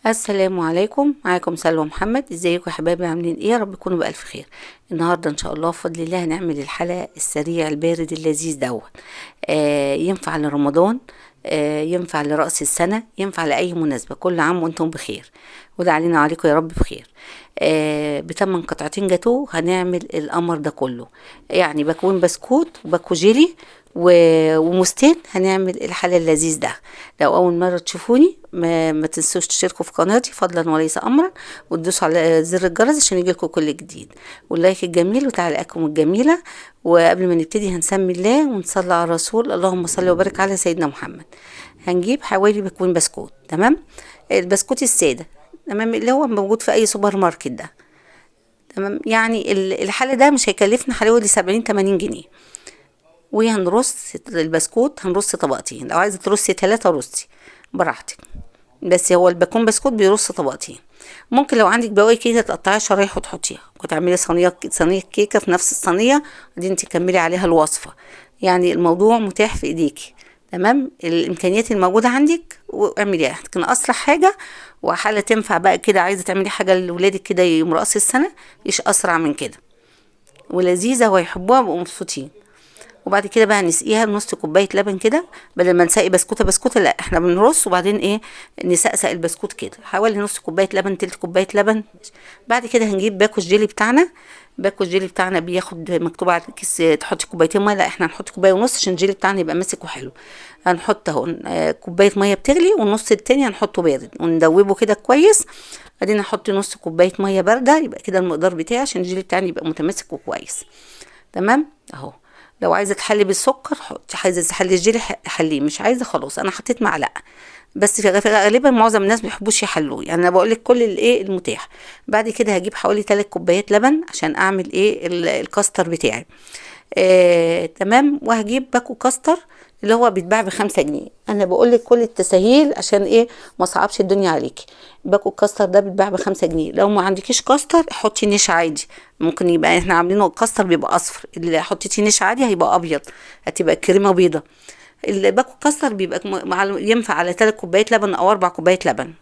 السلام عليكم، معاكم سلوى محمد. ازيكم يا حبايبي؟ عاملين ايه؟ يا رب تكونوا بألف خير. النهارده ان شاء الله بفضل الله هنعمل الحلقة السريع البارد اللذيذ دوت. ينفع لرمضان، ينفع لرأس السنة، ينفع لأي مناسبة. كل عام وانتم بخير، وده علينا وعليكم يا رب بخير. بتمن قطعتين جاتوه هنعمل القمر ده كله. يعني باكوين بسكوت وباكو جيلي ومستين. هنعمل الحلال اللذيذ ده. لو اول مره تشوفوني ما تنسوش تشتركوا في قناتي فضلا وليس امرا، وتدوسوا على زر الجرس عشان يجيلكوا كل جديد، واللايك الجميل وتعليقاتكم الجميله. وقبل ما نبتدي هنسمي الله ونصلي على الرسول، اللهم صل وبارك على سيدنا محمد. هنجيب حوالي باكوين بسكوت، تمام؟ البسكوت الساده، تمام، اللي هو موجود في اي سوبر ماركت ده، تمام. يعني الحالة ده مش هيكلفنا حوالي 70-80 جنيه. وهنرص البسكوت، هنرص طبقتين. لو عايزة ترصي 3 رصي براحتك، بس هو الباكون بسكوت بيرص طبقتين. ممكن لو عندك بواقي كده تقطعيها شرايح وتحطيها، كنت تعملي صينية كيكة في نفس الصينية دي، انت تكملي عليها الوصفة. يعني الموضوع متاح في ايديكي، تمام. الامكانيات الموجودة عندك واعمليها، لكن اسرع حاجة وحالة تنفع بقى كده، عايزة تعملي حاجة لولادك كده يوم رأس السنة، مش اسرع من كده، ولذيذة ويحبوها ويبقوا مبسوطين. وبعد كده بقى نسقيها بنص كوبايه لبن كده، بدل ما نسقي بسكوته بسكوته، لا احنا بنرص وبعدين ايه، نسقسق البسكوت كده حوالي نص كوبايه لبن، تلت كوبايه لبن. بعد كده هنجيب باكو الجيلي بتاعنا. باكو الجيلي بتاعنا بياخد مكتوب على الكيس تحطي كوبايتين ميه، لا احنا هنحط كوبايه ونص عشان الجيلي بتاعنا يبقى ماسك وحلو. هنحط اهو كوبايه ميه بتغلي، والنص التاني هنحطه بارد وندوبه كده كويس. بعدين نحط نص كوبايه ميه بارده، يبقى كده المقدار بتاعي عشان الجيلي بتاعنا يبقى متماسك وكويس، تمام اهو. لو عايزه تحلي بالسكر حطي، عايزه تحلي الجيلي حليه، مش عايزه خلاص. انا حطيت معلقه بس، في غالبا معظم الناس ما بيحبوش يحلوه، يعني انا بقول لك كل الايه المتاح. بعد كده هجيب حوالي 3 كوبايات لبن عشان اعمل ايه الكاستر بتاعي. تمام. وهجيب باكو كاستر اللي هو بيتباع ب5 جنيه. انا بقول لك كل التساهيل عشان ايه ما صعبش الدنيا عليكي. باكو الكاستر ده بيتباع ب5 جنيه. لو ما عندكيش كاستر حطي نشا عادي، ممكن يبقى احنا عاملينه الكاستر بيبقى اصفر، اللي حطيتي نشا عادي هيبقى ابيض، هتبقى كريمه بيضه. الباكو الكاستر بيبقى ينفع على 3 كوبايات لبن او 4 كوبايات لبن،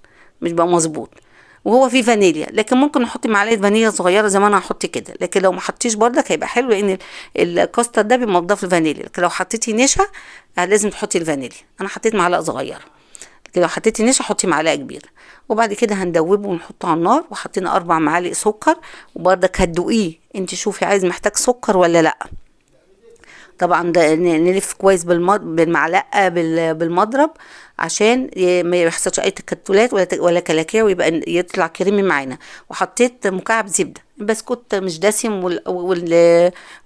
مش بقى مظبوط. وهو فيه فانيليا، لكن ممكن نحط معلقه فانيليا صغيره زي ما انا هحط كده، لكن لو ما حطيتيش بردك هيبقى حلو، لان الكاستر ده بيبقى مضاف الفانيليا. لكن لو حطيتي نشا لازم تحطي الفانيليا. انا حطيت معلقه صغيره، لكن لو حطيتي نشا حطي معلقه كبيره. وبعد كده هندوبه ونحطه على النار، وحطينا 4 معالق سكر. وبردك هتدوقيه انت، شوفي عايز محتاج سكر ولا لا. طبعا ده نلف كويس بالمعلقه بالمضرب عشان ما يحصلش اي تكتلات ولا كلاكيع، ويبقى يطلع كريمي معانا. وحطيت مكعب زبده. البسكوت مش دسم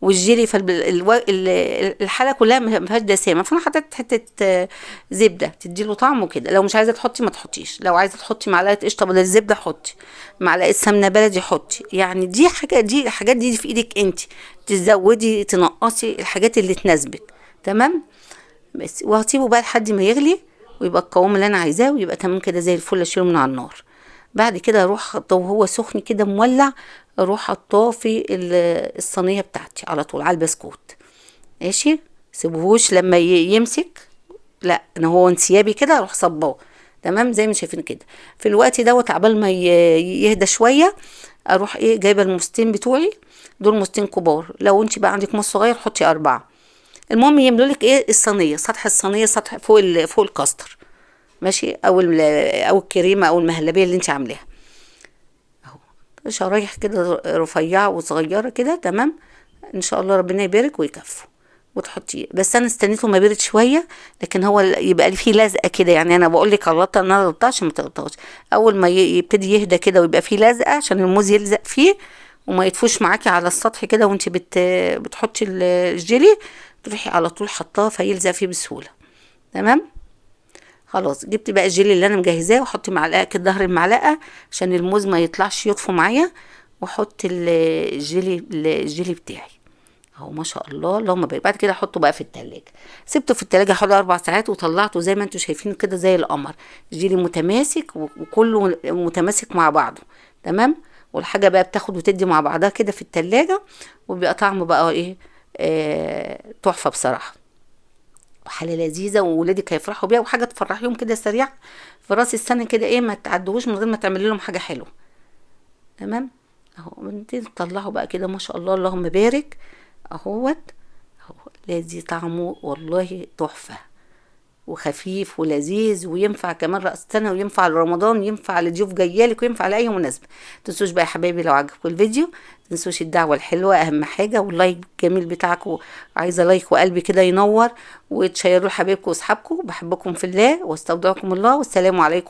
والجيلي، فالحاله كلها ما فيهاش دسامه، فانا حطيت حته زبده تديله طعم وكده. لو مش عايزه تحطي ما تحطيش، لو عايزه تحطي معلقه قشطه بدل الزبده حطي، معلقه سمنه بلدي حطي. يعني دي حاجه، دي الحاجات دي في ايدك انت، تزودي تنقصي الحاجات اللي تناسبك، تمام. بس وهسيبه بقى لحد ما يغلي ويبقى القوام اللي انا عايزاه ويبقى تمام كده زي الفل. اشيله من على النار. بعد كده اروح حاطه وهو سخن كده مولع، اروح حطاه في الصينيه بتاعتي على طول على البسكوت. ماشي، سيبوهوش لما يمسك، لا انا هو انسيابي كده اروح صباه، تمام زي ما شايفين كده. في الوقت دوت عبال ما يهدى شويه، اروح ايه جايبه المستين بتوعي. دول مستين كبار، لو انت بقى عندك مص صغير حطي 4. المهم يملوا لك ايه الصينيه، سطح الصينيه، سطح فوق فوق الكاستر، ماشي، او الكريمه او المهلبيه اللي انت عاملاها اهو. شرايح كده رفيعه وصغيره كده، تمام. ان شاء الله ربنا يبارك ويكفوا وتحطيه. بس انا استنيته ما برد شويه، لكن هو يبقى لي فيه لزقه كده. يعني انا بقول لك غلطه ان انا غلطتها عشان ما تغلطهاش. اول ما يبتدي يهدى كده ويبقى فيه لزقه عشان الموز يلزق فيه وما يدفوش معاكي على السطح كده، وانت بتحطي الجيلي تروحي على طول حطاه فيلزق فيه بسهوله، تمام. خلاص جبت بقى الجيلي اللي انا مجهزاه، واحط معلقه كده ظهر المعلقه عشان الموز ما يطلعش يطفو معايا، واحط الجيلي بتاعي اهو. ما شاء الله اللهم بارك. بعد كده احطه بقى في التلاجة. سبته في التلاجة حوالي 4 ساعات وطلعته زي ما انتم شايفين كده زي القمر. الجيلي متماسك وكله متماسك مع بعضه، تمام. والحاجة بقى بتاخد وتدي مع بعضها كده في التلاجة، وبيبقى طعمه بقى ايه، تحفة بصراحة. حاجه لذيذه وولادك هيفرحوا بيها، وحاجه تفرحيهم كده سريع في راس السنه كده، ايه ما تعدوهوش من غير ما تعملي لهم حاجه حلوه. تمام. اهو انتي تطلعوا بقى كده ما شاء الله اللهم بارك. اهوت. اهو لذيذ طعمه والله تحفه، وخفيف ولذيذ، وينفع كمان رأس سنة، وينفع لرمضان، وينفع لضيوف جايالك، وينفع لأي مناسبة. متنسوش بقى يا حبايبي لو عجبكم الفيديو متنسوش الدعوة الحلوة أهم حاجة، واللايك الجميل بتاعكم، عايزة لايك وقلبي كده ينور، وتشيروا لحبايبكم وأصحابكم. بحبكم في الله واستودعكم الله، والسلام عليكم.